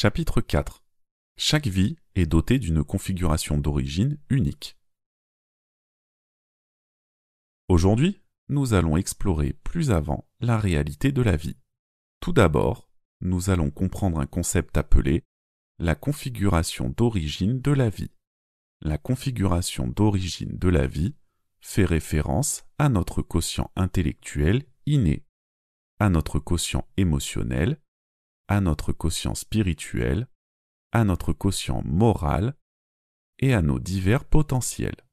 Chapitre 4. Chaque vie est dotée d'une configuration d'origine unique. Aujourd'hui, nous allons explorer plus avant la réalité de la vie. Tout d'abord, nous allons comprendre un concept appelé la configuration d'origine de la vie. La configuration d'origine de la vie fait référence à notre quotient intellectuel inné, à notre quotient émotionnel, à notre quotient spirituel, à notre quotient moral et à nos divers potentiels.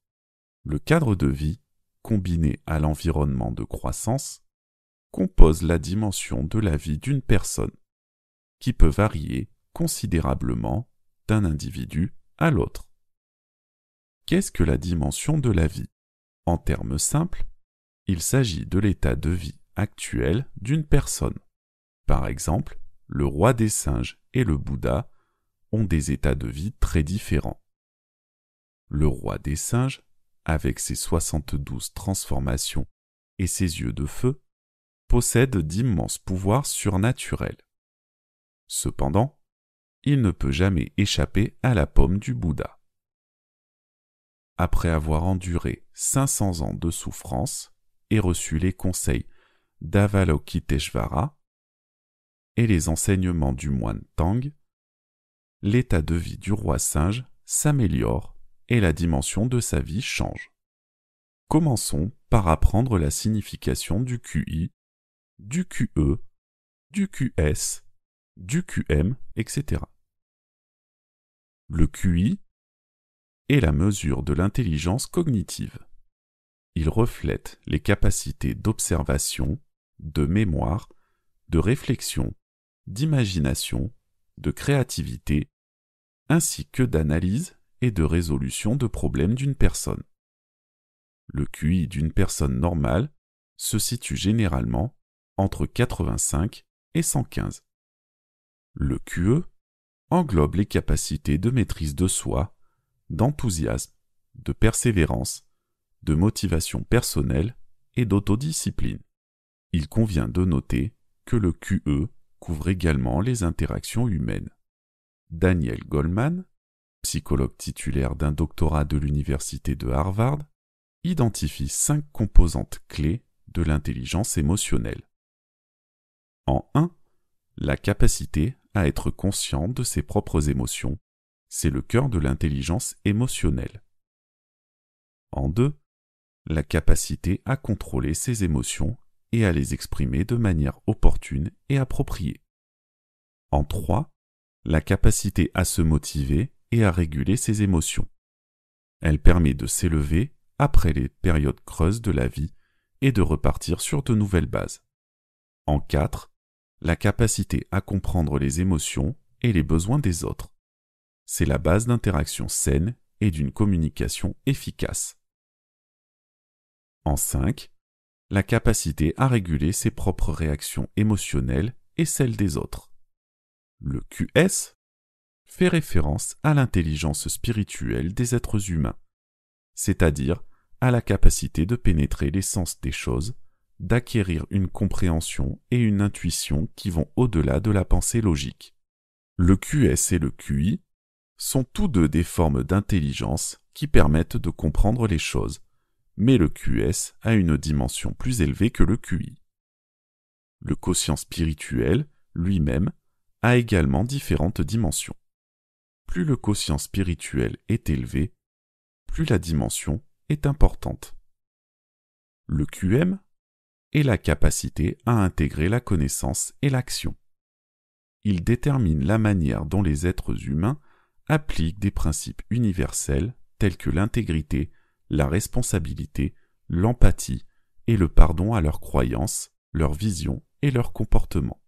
Le cadre de vie, combiné à l'environnement de croissance, compose la dimension de la vie d'une personne, qui peut varier considérablement d'un individu à l'autre. Qu'est-ce que la dimension de la vie ? En termes simples, il s'agit de l'état de vie actuel d'une personne. Par exemple, le roi des singes et le Bouddha ont des états de vie très différents. Le roi des singes, avec ses 72 transformations et ses yeux de feu, possède d'immenses pouvoirs surnaturels. Cependant, il ne peut jamais échapper à la paume du Bouddha. Après avoir enduré 500 ans de souffrance et reçu les conseils d'Avalokiteshvara et les enseignements du moine Tang, l'état de vie du roi singe s'améliore et la dimension de sa vie change. Commençons par apprendre la signification du QI, du QE, du QS, du QM, etc. Le QI est la mesure de l'intelligence cognitive. Il reflète les capacités d'observation, de mémoire, de réflexion, d'imagination, de créativité, ainsi que d'analyse et de résolution de problèmes d'une personne. Le QI d'une personne normale se situe généralement entre 85 et 115. Le QE englobe les capacités de maîtrise de soi, d'enthousiasme, de persévérance, de motivation personnelle et d'autodiscipline. Il convient de noter que le QE couvre également les interactions humaines. Daniel Goleman, psychologue titulaire d'un doctorat de l'université de Harvard, identifie 5 composantes clés de l'intelligence émotionnelle. En 1, la capacité à être conscient de ses propres émotions, c'est le cœur de l'intelligence émotionnelle. En 2, la capacité à contrôler ses émotions et à les exprimer de manière opportune et appropriée. En 3, la capacité à se motiver et à réguler ses émotions. Elle permet de s'élever après les périodes creuses de la vie et de repartir sur de nouvelles bases. En 4, la capacité à comprendre les émotions et les besoins des autres. C'est la base d'interactions saines et d'une communication efficace. En 5, la capacité à réguler ses propres réactions émotionnelles et celles des autres. Le QS fait référence à l'intelligence spirituelle des êtres humains, c'est-à-dire à la capacité de pénétrer l'essence des choses, d'acquérir une compréhension et une intuition qui vont au-delà de la pensée logique. Le QS et le QI sont tous deux des formes d'intelligence qui permettent de comprendre les choses, mais le QS a une dimension plus élevée que le QI. Le quotient spirituel, lui-même, a également différentes dimensions. Plus le quotient spirituel est élevé, plus la dimension est importante. Le QM est la capacité à intégrer la connaissance et l'action. Il détermine la manière dont les êtres humains appliquent des principes universels tels que l'intégrité, la responsabilité, l'empathie et le pardon à leurs croyances, leurs visions et leurs comportements.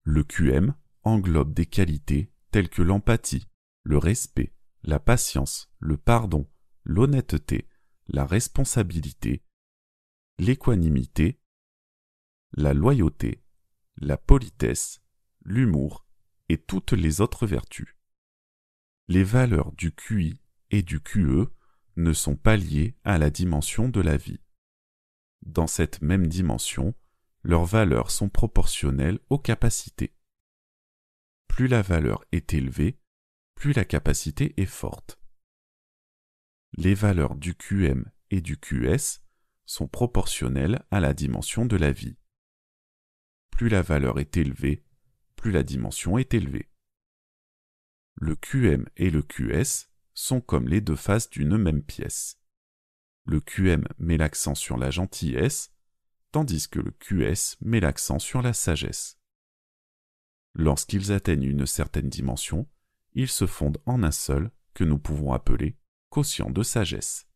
Le QM englobe des qualités telles que l'empathie, le respect, la patience, le pardon, l'honnêteté, la responsabilité, l'équanimité, la loyauté, la politesse, l'humour et toutes les autres vertus. Les valeurs du QI et du QE ne sont pas liées à la dimension de la vie. Dans cette même dimension, leurs valeurs sont proportionnelles aux capacités. plus la valeur est élevée, plus la capacité est forte. Les valeurs du QM et du QS sont proportionnelles à la dimension de la vie. Plus la valeur est élevée, plus la dimension est élevée. Le QM et le QS sont comme les deux faces d'une même pièce. Le QM met l'accent sur la gentillesse, tandis que le QS met l'accent sur la sagesse. Lorsqu'ils atteignent une certaine dimension, ils se fondent en un seul que nous pouvons appeler quotient de sagesse.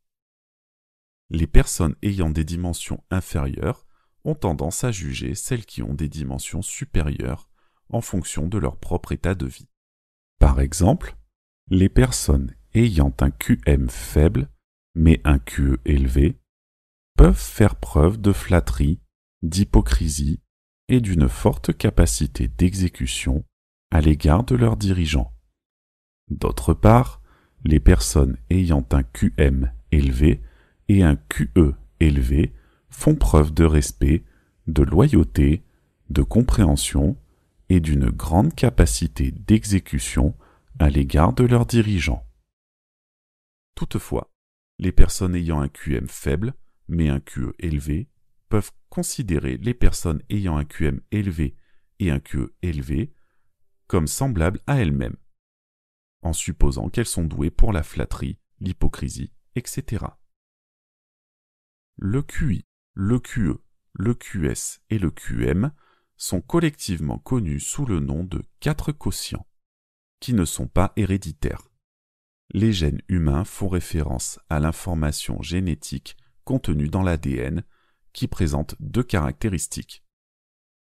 Les personnes ayant des dimensions inférieures ont tendance à juger celles qui ont des dimensions supérieures en fonction de leur propre état de vie. Par exemple, les personnes ayant un QM faible mais un QE élevé peuvent faire preuve de flatterie, d'hypocrisie et d'une forte capacité d'exécution à l'égard de leurs dirigeants. D'autre part, les personnes ayant un QM élevé et un QE élevé font preuve de respect, de loyauté, de compréhension et d'une grande capacité d'exécution à l'égard de leurs dirigeants. Toutefois, les personnes ayant un QM faible mais un QE élevé peuvent considérer les personnes ayant un QM élevé et un QE élevé comme semblables à elles-mêmes, en supposant qu'elles sont douées pour la flatterie, l'hypocrisie, etc. Le QI, le QE, le QS et le QM sont collectivement connus sous le nom de 4 quotients, qui ne sont pas héréditaires. Les gènes humains font référence à l'information génétique contenue dans l'ADN qui présente 2 caractéristiques.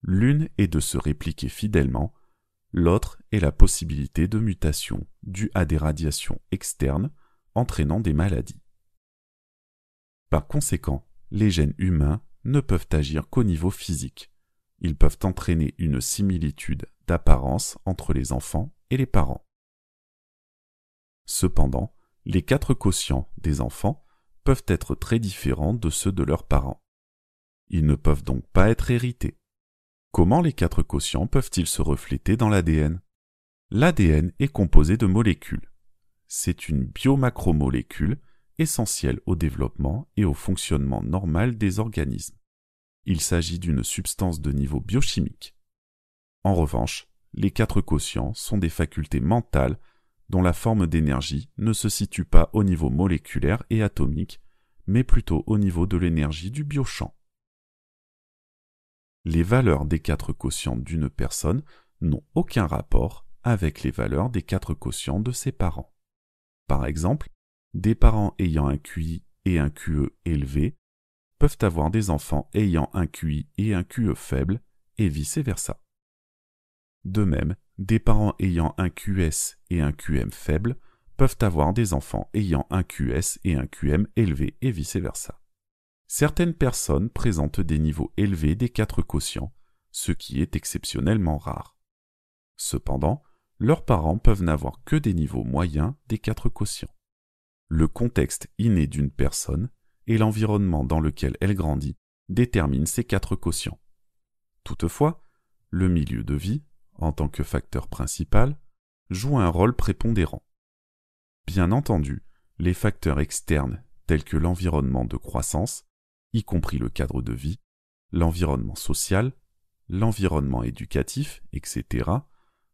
L'une est de se répliquer fidèlement, l'autre est la possibilité de mutation due à des radiations externes entraînant des maladies. Par conséquent, les gènes humains ne peuvent agir qu'au niveau physique. Ils peuvent entraîner une similitude d'apparence entre les enfants et les parents. Cependant, les 4 quotients des enfants peuvent être très différents de ceux de leurs parents. Ils ne peuvent donc pas être hérités. Comment les 4 quotients peuvent-ils se refléter dans l'ADN ? L'ADN est composé de molécules. C'est une biomacromolécule essentielle au développement et au fonctionnement normal des organismes. Il s'agit d'une substance de niveau biochimique. En revanche, les 4 quotients sont des facultés mentales dont la forme d'énergie ne se situe pas au niveau moléculaire et atomique, mais plutôt au niveau de l'énergie du biochamp. Les valeurs des 4 quotients d'une personne n'ont aucun rapport avec les valeurs des 4 quotients de ses parents. Par exemple, des parents ayant un QI et un QE élevé peuvent avoir des enfants ayant un QI et un QE faible, et vice-versa. De même, des parents ayant un QS et un QM faible peuvent avoir des enfants ayant un QS et un QM élevé, et vice-versa. Certaines personnes présentent des niveaux élevés des 4 quotients, ce qui est exceptionnellement rare. Cependant, leurs parents peuvent n'avoir que des niveaux moyens des 4 quotients. Le contexte inné d'une personne et l'environnement dans lequel elle grandit déterminent ces 4 quotients. Toutefois, le milieu de vie, en tant que facteur principal, joue un rôle prépondérant. Bien entendu, les facteurs externes tels que l'environnement de croissance, y compris le cadre de vie, l'environnement social, l'environnement éducatif, etc.,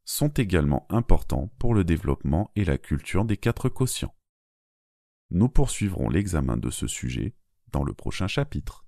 sont également importants pour le développement et la culture des 4 quotients. Nous poursuivrons l'examen de ce sujet dans le prochain chapitre.